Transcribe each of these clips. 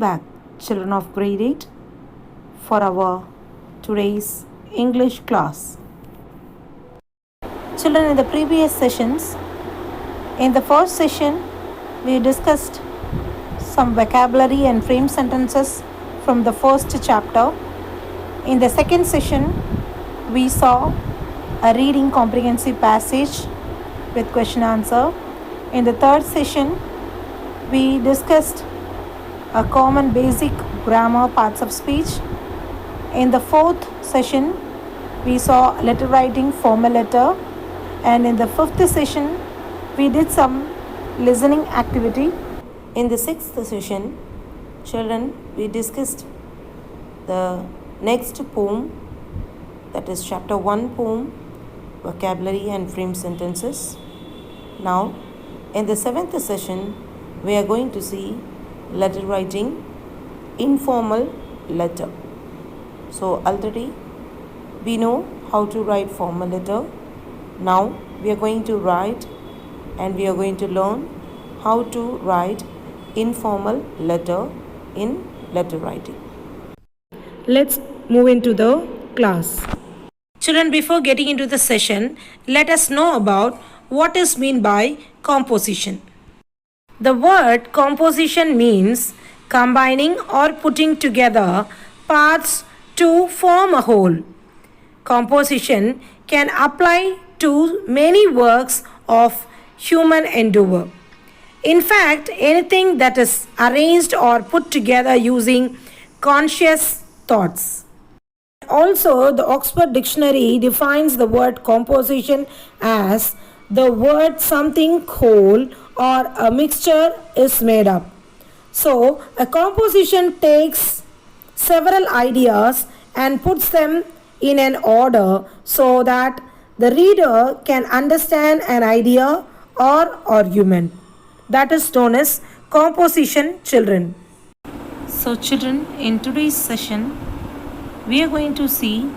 back, children of grade 8, for our today's English class. Children, in the previous sessions, in the first session, we discussed some vocabulary and frame sentences from the first chapter. In the second session, we saw a reading comprehensive passage with question answer. In the third session, we discussed a common basic grammar parts of speech. In the fourth session, we saw letter writing, formal letter, and in the fifth session, we did some listening activity. In the sixth session, children, we discussed the next poem, that is chapter 1 poem, vocabulary and frame sentences. Now, in the seventh session, we are going to see letter writing, informal letter. So already we know how to write formal letter. Now we are going to write and we are going to learn how to write informal letter in letter writing. Let's move into the class. Children, before getting into the session, let us know about what is meant by composition. The word composition means combining or putting together parts to form a whole. Composition can apply to many works of human endeavor. In fact, anything that is arranged or put together using conscious thoughts. Also, the Oxford Dictionary defines the word composition as the word something whole or a mixture is made up. So, a composition takes several ideas and puts them in an order so that the reader can understand an idea or argument. That is known as composition, children. So, children, in today's session, we are going to see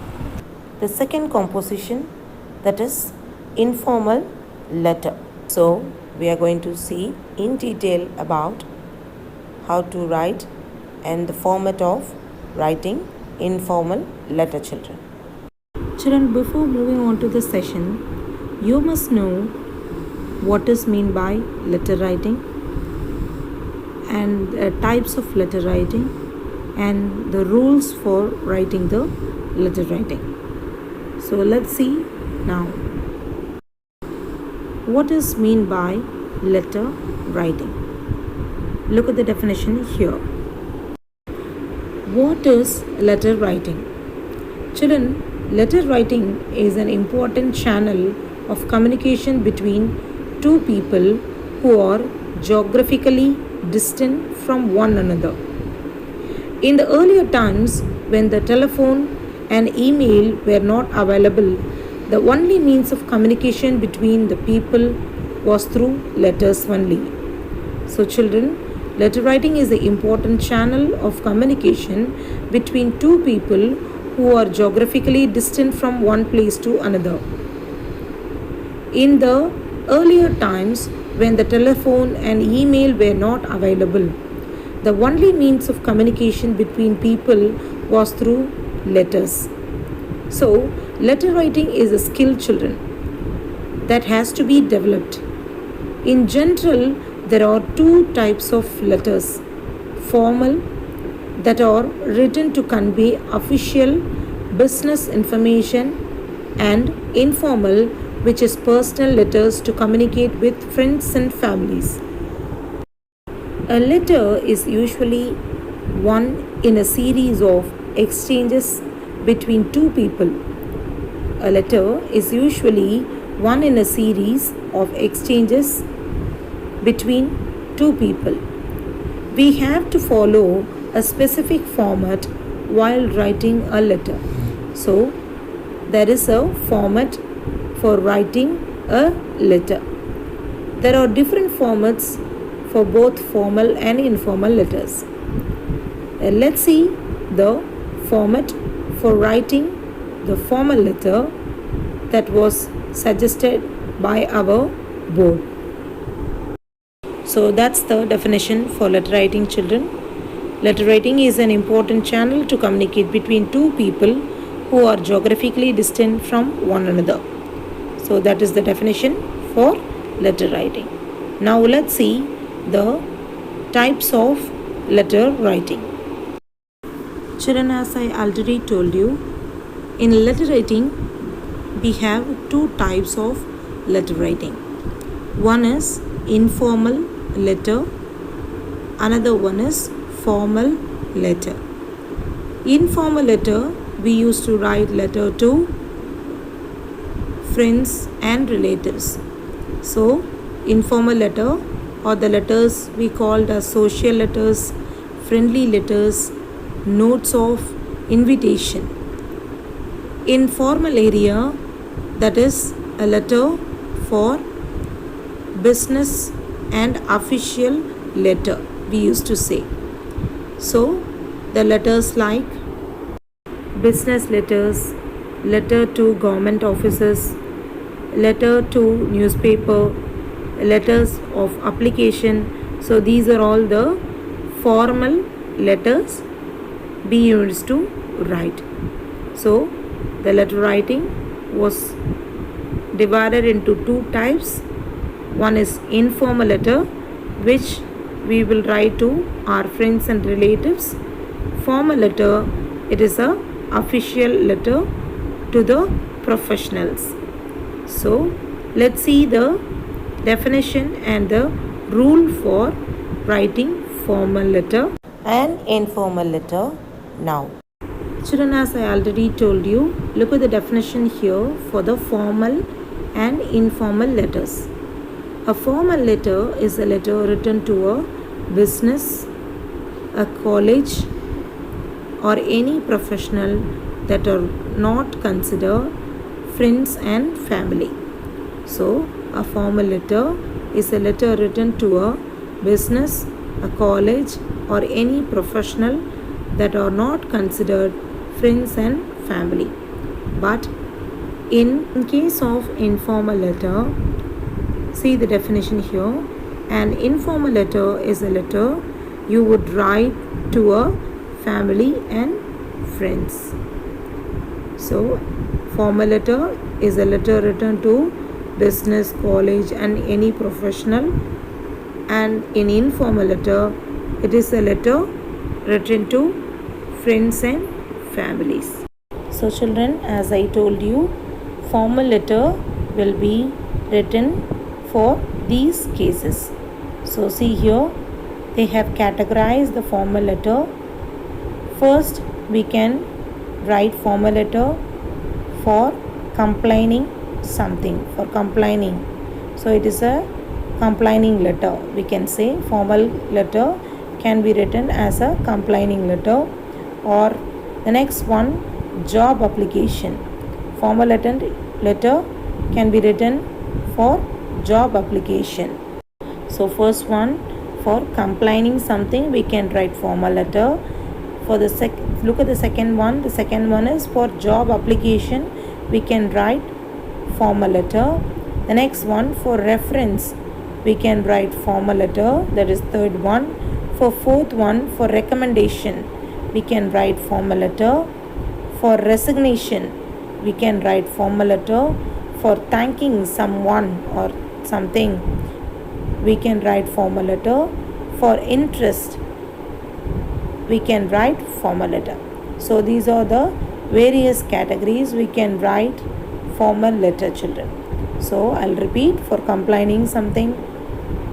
the second composition, that is informal letter. So, we are going to see in detail about how to write and the format of writing informal letter, children. Children, before moving on to the session, you must know what is meant by letter writing and types of letter writing and the rules for writing the letter writing. So let's see now. What is meant by letter writing? Look at the definition here. What is letter writing? Children, letter writing is an important channel of communication between two people who are geographically distant from one another. In the earlier times, when the telephone and email were not available, the only means of communication between the people was through letters only. So children, letter writing is an important channel of communication between two people who are geographically distant from one place to another. In the earlier times, when the telephone and email were not available, the only means of communication between people was through letters. So, letter writing is a skill, children, that has to be developed. In general, there are two types of letters: formal, that are written to convey official business information, and informal, which is personal letters to communicate with friends and families. A letter is usually one in a series of exchanges between two people. A letter is usually one in a series of exchanges between two people. We have to follow a specific format while writing a letter. So, there is a format for writing a letter. There are different formats for both formal and informal letters. Let's see the format for writing the formal letter that was suggested by our board. So that's the definition for letter writing, children. Letter writing is an important channel to communicate between two people who are geographically distant from one another. So that is the definition for letter writing. Now let's see the types of letter writing. Children, as I already told you, in letter writing we have two types of letter writing. One is informal letter, another one is formal letter. Informal letter, we used to write letter to friends and relatives. So informal letter, or the letters we called as social letters, friendly letters, notes of invitation. In formal area, that is a letter for business and official letter, we used to say. So the letters like business letters, letter to government offices, letter to newspaper, letters of application. So these are all the formal letters we used to write. So the letter writing was divided into two types. One is informal letter, which we will write to our friends and relatives. Formal letter, it is a official letter to the professionals. So let's see the definition and the rule for writing formal letter and informal letter now. Children, as I already told you, look at the definition here for the formal and informal letters. A formal letter is a letter written to a business, a college, or any professional that are not considered friends and family. So a formal letter is a letter written to a business, a college, or any professional that are not considered friends and family. But in case of informal letter, see the definition here. An informal letter is a letter you would write to a family and friends. So formal letter is a letter written to business, college, and any professional. And in informal letter, it is a letter written to friends and families. So children, as I told you, formal letter will be written for these cases. So see here, they have categorized the formal letter. First, we can write formal letter for complaining something, for complaining. So it is a complaining letter. We can say formal letter can be written as a complaining letter. Or the next one, job application. Formal letter can be written for job application. So first one, for complaining something, we can write formal letter. For the look at the second one. The second one is for job application. We can write formal letter. The next one, for reference, we can write formal letter. That is third one. For fourth one, for recommendation, we can write formal letter. For resignation, we can write formal letter. For thanking someone or something, we can write formal letter. For interest, we can write formal letter. So these are the various categories we can write formal letter, children. So I'll repeat. For complaining something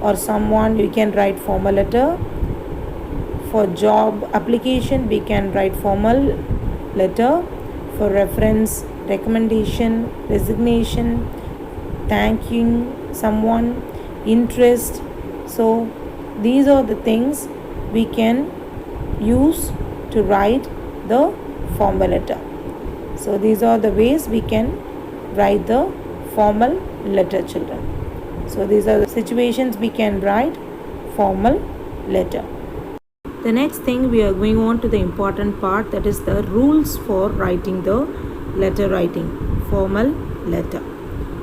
or someone, we can write formal letter. For job application, we can write formal letter. For reference, recommendation, resignation, thanking someone, interest. So these are the things we can use to write the formal letter. So these are the ways we can write the formal letter, children. So these are the situations we can write formal letter. The next thing, we are going on to the important part, that is the rules for writing the letter writing, formal letter.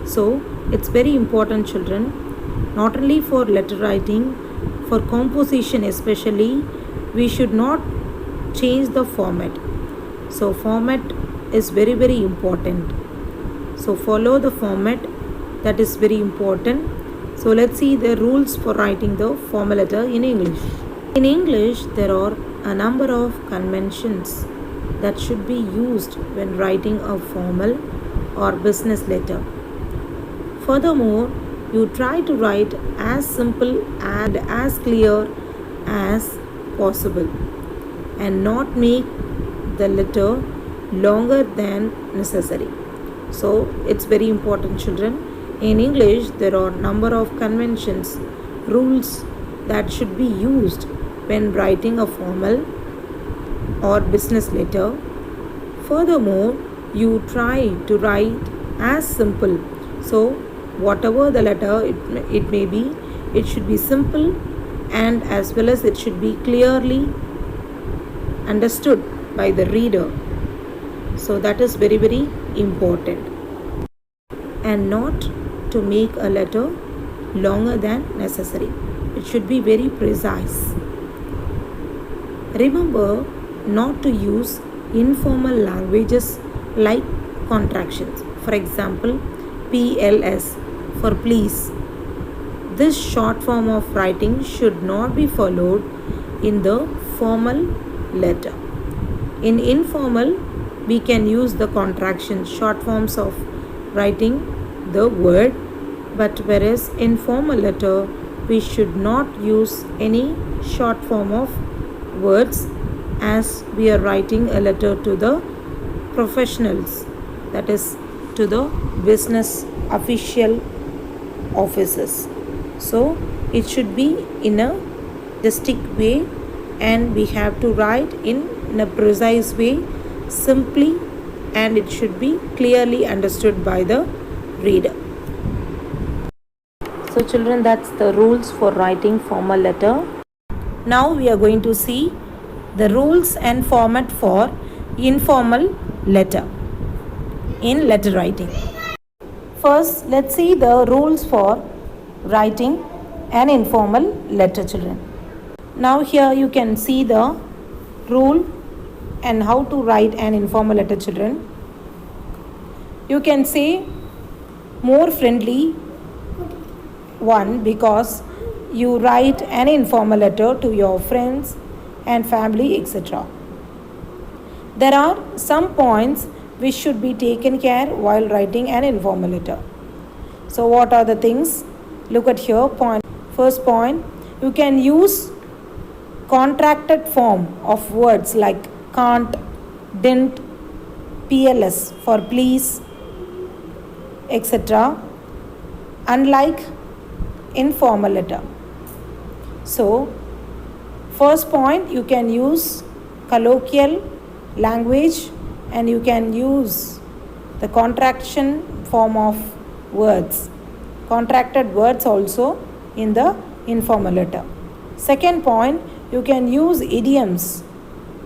So it's very important, children, not only for letter writing, for composition especially, we should not change the format. So format is very, very important. So follow the format, that is very important. So let's see the rules for writing the formal letter in English. In English, there are a number of conventions that should be used when writing a formal or business letter. Furthermore, you try to write as simple and as clear as possible and not make the letter longer than necessary. So it's very important, children. In English, there are number of conventions, rules that should be used when writing a formal or business letter. Furthermore, you try to write as simple. So whatever the letter it may be, it should be simple, and as well as it should be clearly understood by the reader. So that is very, very important. And not to make a letter longer than necessary. It should be very precise. Remember not to use informal languages like contractions. For example, PLS for please. This short form of writing should not be followed in the formal letter. In informal, we can use the contractions, short forms of writing the word, but whereas in formal letter, we should not use any short form of words as we are writing a letter to the professionals, that is to the business official offices. So it should be in a distinct way, and we have to write in a precise way, simply, and it should be clearly understood by the reader. So children, that's the rules for writing formal letter. Now we are going to see the rules and format for informal letter in letter writing. First, let's see the rules for writing an informal letter, children. Now here you can see the rule and how to write an informal letter, children. You can say more friendly one because you write an informal letter to your friends and family, etc. There are some points which should be taken care while writing an informal letter. So what are the things? Look at here. First point, you can use contracted form of words like can't, didn't, PLS for please, etc. unlike informal letter. So first point, you can use colloquial language and you can use the contraction form of words, contracted words also in the informal letter. Second point, you can use idioms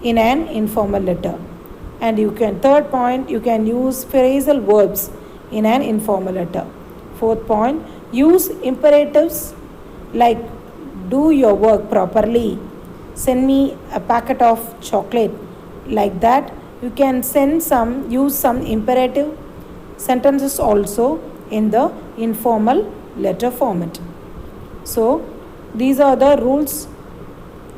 in an informal letter. And third point, you can use phrasal verbs in an informal letter. Fourth point, use imperatives like do your work properly, send me a packet of chocolate. Like that, you can use some imperative sentences also in the informal letter format. So these are the rules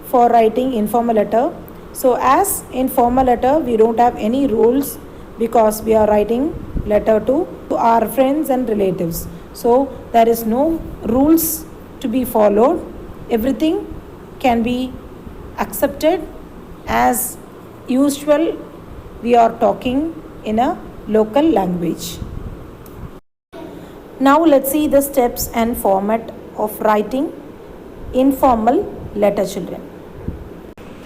for writing informal letter. So as in formal letter, we don't have any rules because we are writing letter to our friends and relatives. So there is no rules to be followed. Everything can be accepted as usual. We are talking in a local language. Now let's see the steps and format of writing informal letter, children.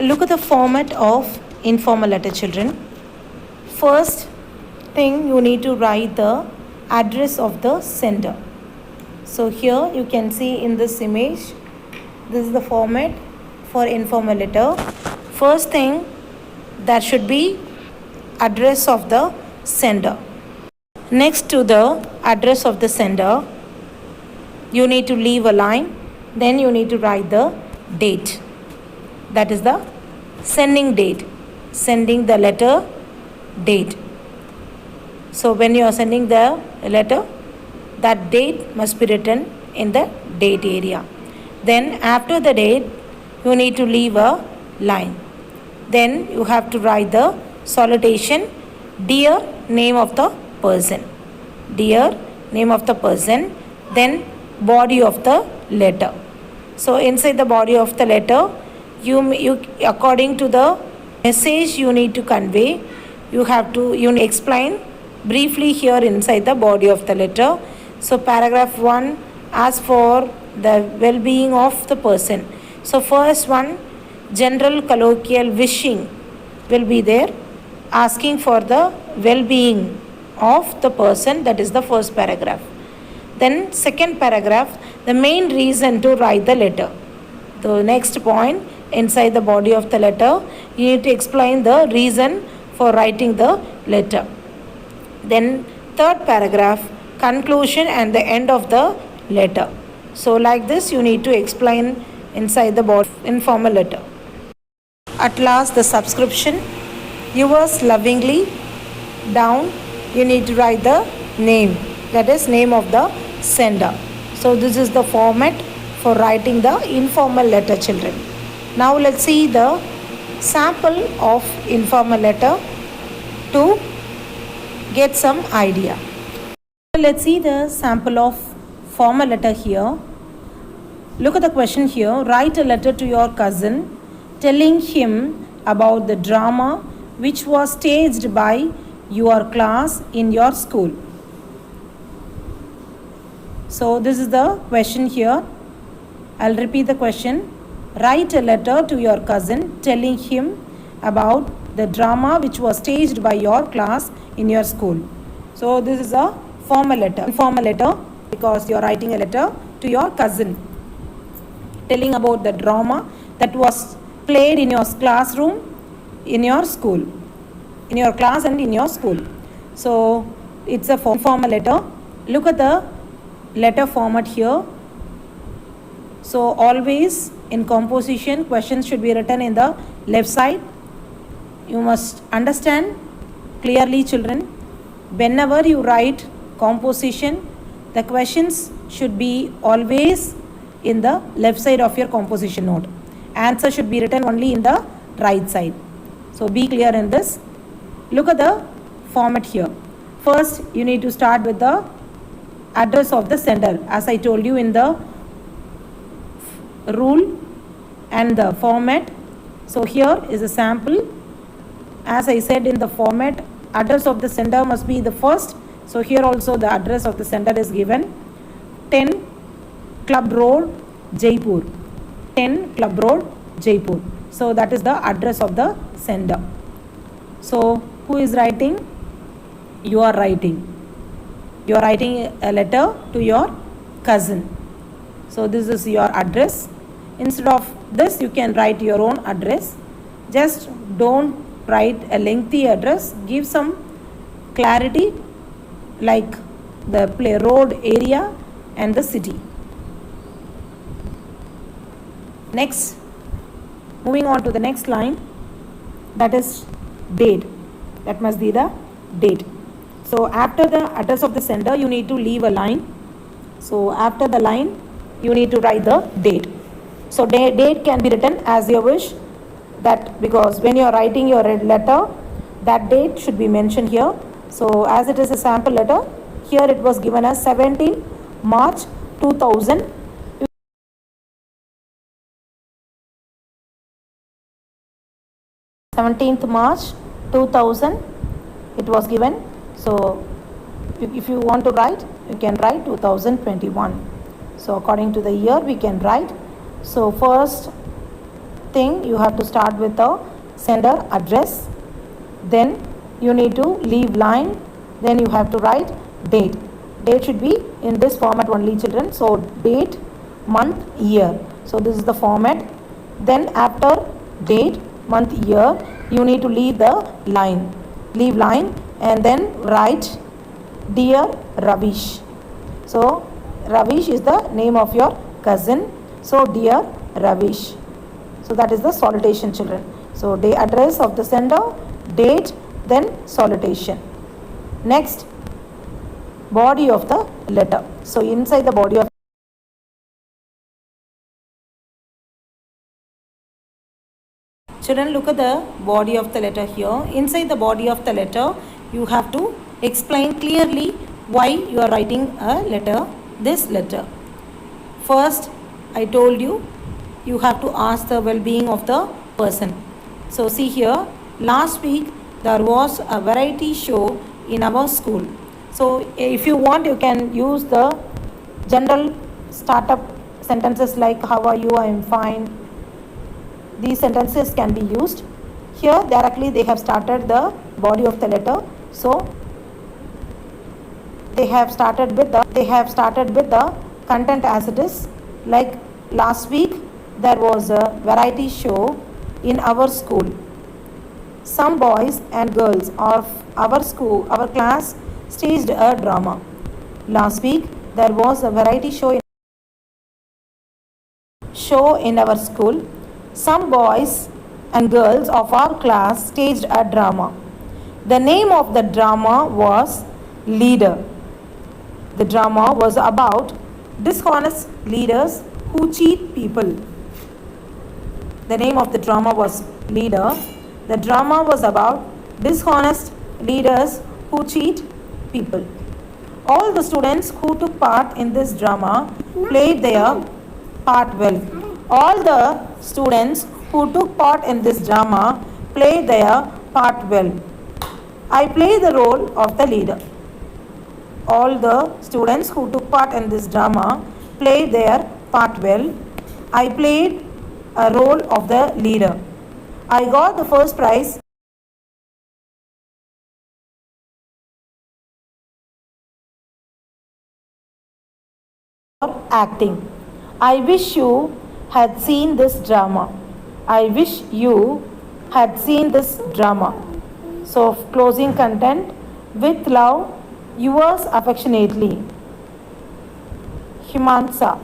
Look at the format of informal letter, children. First thing, you need to write the address of the sender. So here you can see in this image, this is the format for informal letter. First thing, that should be address of the sender. Next to the address of the sender, you need to leave a line. Then you need to write the date. that is the sending date, sending the letter date. So when you are sending the letter, that date must be written in the date area. Then after the date, you need to leave a line. Then you have to write the salutation, dear name of the person, dear name of the person, then body of the letter. So inside the body of the letter, you according to the message you need to convey, you explain briefly here inside the body of the letter. So paragraph 1 asks for the well-being of the person. So first one, general colloquial wishing will be there, asking for the well-being of the person. That is the first paragraph. Then second paragraph, the main reason to write the letter. The next point, inside the body of the letter, you need to explain the reason for writing the letter. Then third paragraph, conclusion and the end of the letter. So like this you need to explain inside the body informal letter. At last the subscription, yours lovingly, down you need to write the name, that is name of the sender. So this is the format for writing the informal letter, children. Now let's see the sample of informal letter to get some idea. Let's see the sample of formal letter here. Look at the question here. Write a letter to your cousin telling him about the drama which was staged by your class in your school. So this is the question here. I'll repeat the question. Write a letter to your cousin telling him about the drama which was staged by your class in your school. So this is a formal letter, informal letter, because you are writing a letter to your cousin telling about the drama that was played in your classroom, in your school, in your class and in your school. So it's a formal letter. Look at the letter format here. So always in composition, questions should be written in the left side. You must understand clearly, children. Whenever you write composition, the questions should be always in the left side of your composition note. Answer should be written only in the right side. So be clear in this. Look at the format here. First, you need to start with the address of the sender, as I told you in the rule and the format. So here is a sample. As I said in the format, address of the sender must be the first. So here also the address of the sender is given. 10 Club Road, Jaipur. 10 Club Road, Jaipur. So that is the address of the sender. So who is writing? You are writing. You are writing a letter to your cousin. So this is your address. Instead of this, you can write your own address. Just don't write a lengthy address. Give some clarity, like the road area and the city. Next, moving on to the next line, that is date. That must be the date. So after the address of the sender, you need to leave a line. So after the line, you need to write the date. So date can be written as you wish, that because when you are writing your letter, that date should be mentioned here. So as it is a sample letter, here it was given as 17 March 2000. 17th March 2000 it was given. So if you want to write, you can write 2021. So according to the year we can write. So first thing, you have to start with the sender address, then you need to leave line, then you have to write date. Date should be in this format only, children. So date, month, year. So this is the format. Then after date, month, year, you need to leave the line. Leave line and then write dear Ravish. So Ravish is the name of your cousin. So dear Ravish. So that is the salutation, children. So the address of the sender, date, then salutation. Next, body of the letter. So inside the body of children, look at the body of the letter here. Inside the body of the letter, you have to explain clearly why you are writing a letter, this letter. First, I told you, you have to ask the well-being of the person. So see here, last week there was a variety show in our school. So if you want, you can use the general startup sentences like how are you, I am fine. These sentences can be used. Here directly they have started the body of the letter. So they have started with the content as it is. Like last week there was a variety show in our school. Some boys and girls of our school, our class, staged a drama. Last week there was a variety show in our school. Some boys and girls of our class staged a drama. The name of the drama was Leader. The drama was about dishonest leaders who cheat people. The name of the drama was Leader. The drama was about dishonest leaders who cheat people. All the students who took part in this drama played their part well. All the students who took part in this drama played their part well. I play the role of the leader. All the students who took part in this drama played their part well. I played a role of the leader. I got the first prize for acting. I wish you had seen this drama. I wish you had seen this drama. So closing content, with love, yours affectionately, Himansa.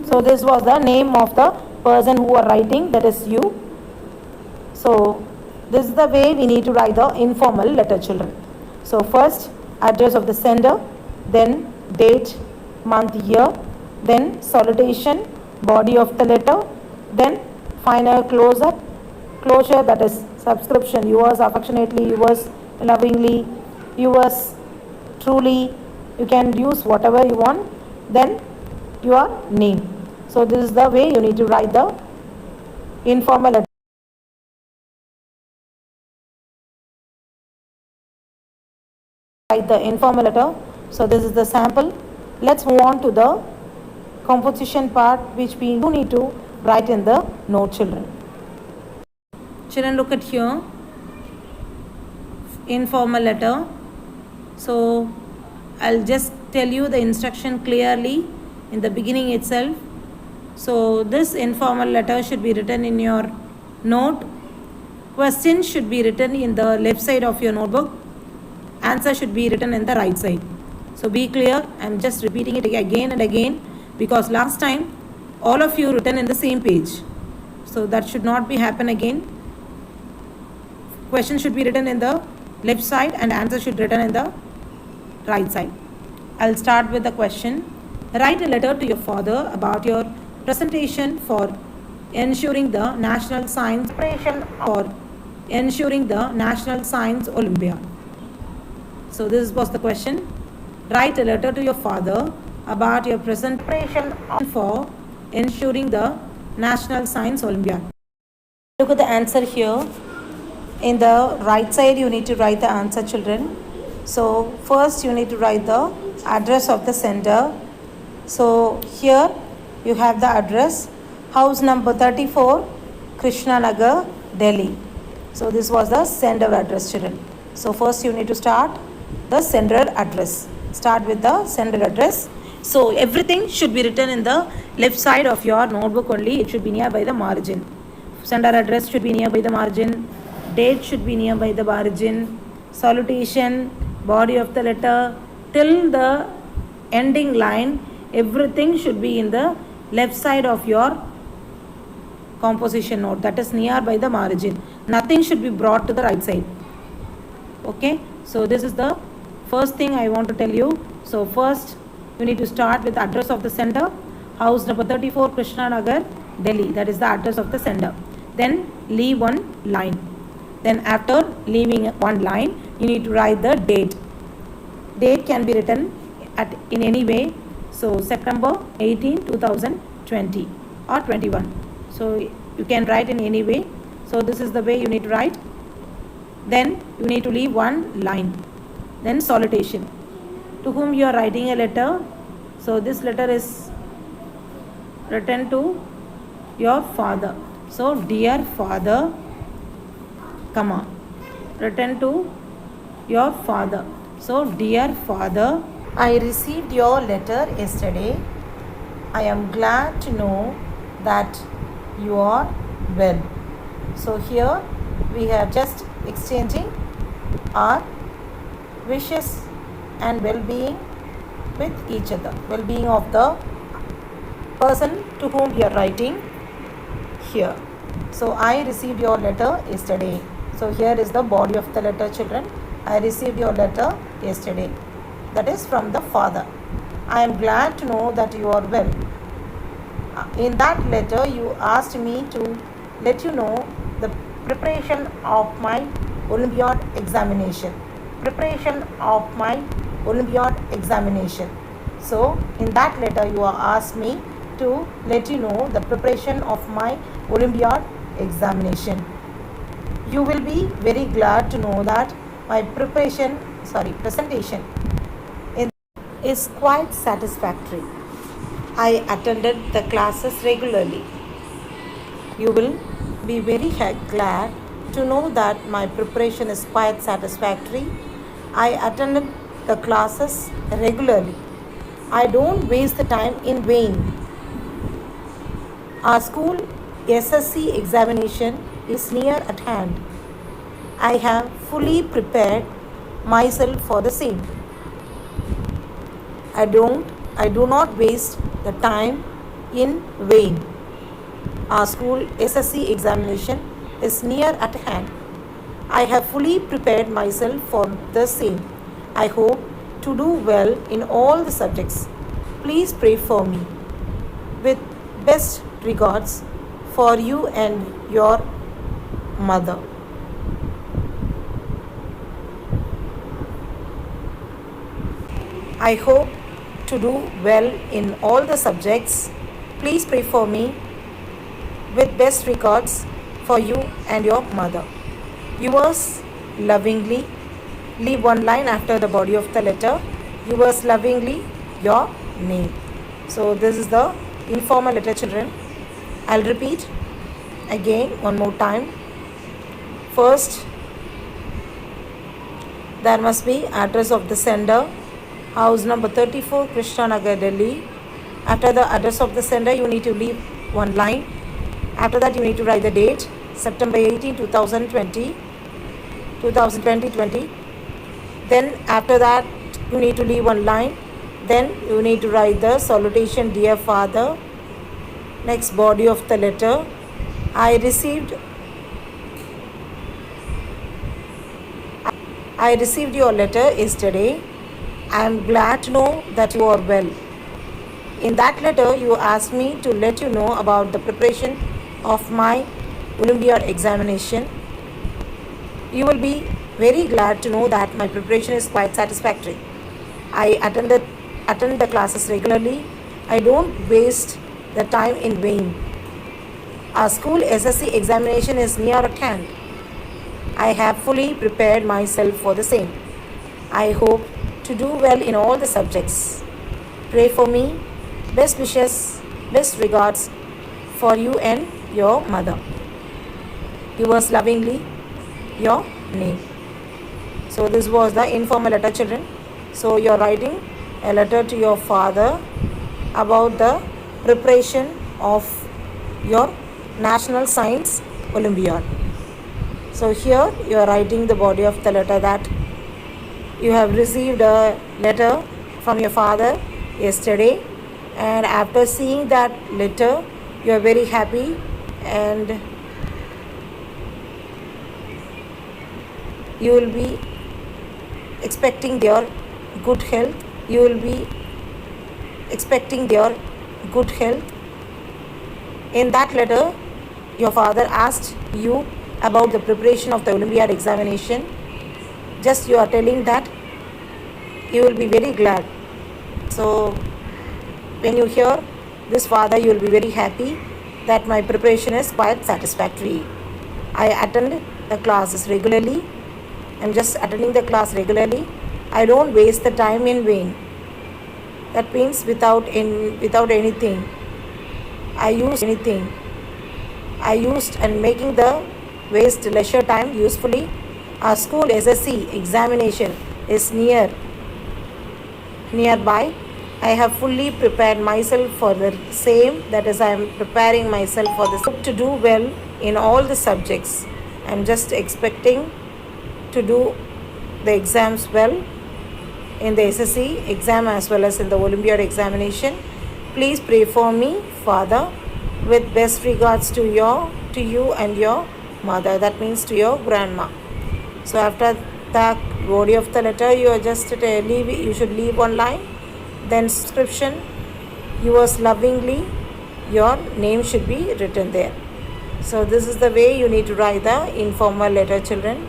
So this was the name of the person who are writing, that is you. So this is the way we need to write the informal letter, children. So first, address of the sender, then date, month, year, then salutation, body of the letter, then final closure, that is subscription, yours affectionately, yours lovingly, yours truly. You can use whatever you want, then your name. So this is the way you need to write the informal letter. Write the informal letter. So this is the sample. Let's move on to the composition part, which we do need to write in the note, children. Children, look at here, informal letter. So I'll just tell you the instruction clearly in the beginning itself. So this informal letter should be written in your note. Questions should be written in the left side of your notebook. Answer should be written in the right side. So be clear. I'm just repeating it again and again because last time all of you written in the same page. So that should not be happen again. Question should be written in the left side and answer should be written in the right side. I'll start with the question. Write a letter to your father about your presentation for ensuring the National Science Olympiad. So this was the question. Write a letter to your father about your presentation for ensuring the National Science Olympiad. Look at the answer here. In the right side, you need to write the answer, children. So first you need to write the address of the sender. So here you have the address, house number 34, Krishna Nagar, Delhi. So this was the sender address, children. So first you need to start the sender address. Start with the sender address. So everything should be written in the left side of your notebook only. It should be nearby the margin. Sender address should be nearby the margin. Date should be nearby the margin. Salutation, body of the letter, till the ending line, everything should be in the left side of your composition note, that is near by the margin. Nothing should be brought to the right side. Okay, so this is the first thing I want to tell you. So first you need to start with the address of the sender, house number 34, Krishna Nagar, Delhi. That is the address of the sender. Then leave one line. Then after leaving one line, you need to write the date. Date can be written in any way. So September 18, 2020 or 21. So you can write in any way. So this is the way you need to write. Then you need to leave one line. Then salutation. To whom you are writing a letter. So this letter is written to your father. So dear father, comma, written to your father. So dear father, I received your letter yesterday. I am glad to know that you are well. So here we have just exchanging our wishes and well-being with each other. Well-being of the person to whom we are writing here. So I received your letter yesterday. So here is the body of the letter, children. I received your letter yesterday. That is from the father. I am glad to know that you are well. In that letter you asked me to let you know the preparation of my Olympiad examination. Preparation of my Olympiad examination. So in that letter you are asked me to let you know the preparation of my Olympiad examination. You will be very glad to know that my presentation is quite satisfactory. I attended the classes regularly. You will be very glad to know that my preparation is quite satisfactory. I attended the classes regularly. I don't waste the time in vain. Our school SSC examination is near at hand. I have fully prepared myself for the same. I do not waste the time in vain. Our school SSC examination is near at hand. I have fully prepared myself for the same. I hope to do well in all the subjects. Please pray for me. With best regards for you and your mother. I hope to do well in all the subjects. Please pray for me. With best regards for you and your mother. Yours lovingly. Leave one line after the body of the letter. Yours lovingly, your name. So this is the informal letter, children. I'll repeat again one more time. First, there must be address of the sender, house number 34, Krishna Nagar, Delhi. After the address of the sender, you need to leave one line. After that, you need to write the date, September 18, 2020. Then after that, you need to leave one line. Then you need to write the salutation, dear father. Next, body of the letter. I received your letter yesterday. I am glad to know that you are well. In that letter, you asked me to let you know about the preparation of my Olympiad examination. You will be very glad to know that my preparation is quite satisfactory. I attend the classes regularly. I don't waste the time in vain. Our school SSC examination is near at hand. I have fully prepared myself for the same. I hope to do well in all the subjects. Pray for me. Best wishes, best regards for you and your mother. Yours lovingly, your name. So this was the informal letter, children. So you are writing a letter to your father about the preparation of your National Science Olympiad. So here you are writing the body of the letter that you have received a letter from your father yesterday. and after seeing that letter you are very happy and you will be expecting your good health. You will be expecting your good health. In that letter, your father asked you about the preparation of the Olympiad examination. Just you are telling that you will be very glad. So when you hear this, father, you will be very happy that my preparation is quite satisfactory. I attend the classes regularly. I'm just attending the class regularly. I don't waste the time in vain. That means without anything. I used and making the waste leisure time usefully. Our school SSC examination is nearby. I have fully prepared myself for the same. That is, I am preparing myself for this to do well in all the subjects. I am just expecting to do the exams well in the SSC exam as well as in the Olympiad examination. Please pray for me, Father, with best regards to you and your mother. That means to your grandma. So after the body of the letter, you are just you should leave one line. Then subscription, yours lovingly, your name should be written there. So this is the way you need to write the informal letter, children.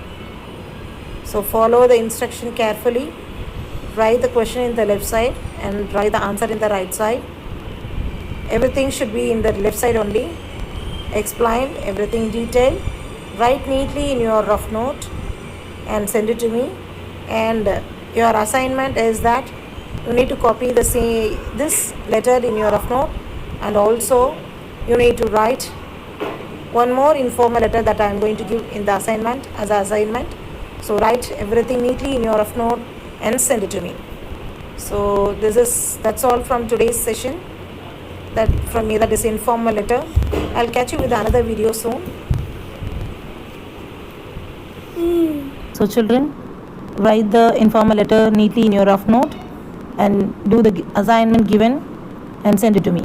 So follow the instruction carefully. Write the question in the left side and write the answer in the right side. Everything should be in the left side only. Explain everything detailed. Write neatly in your rough note and send it to me. And your assignment is that you need to copy this letter in your rough note, and also you need to write one more informal letter that I am going to give in the assignment as an assignment. So write everything neatly in your rough note and send it to me. So that's all from today's session. That from me, that is informal letter. I'll catch you with another video soon. So children, write the informal letter neatly in your rough note and do the assignment given and send it to me.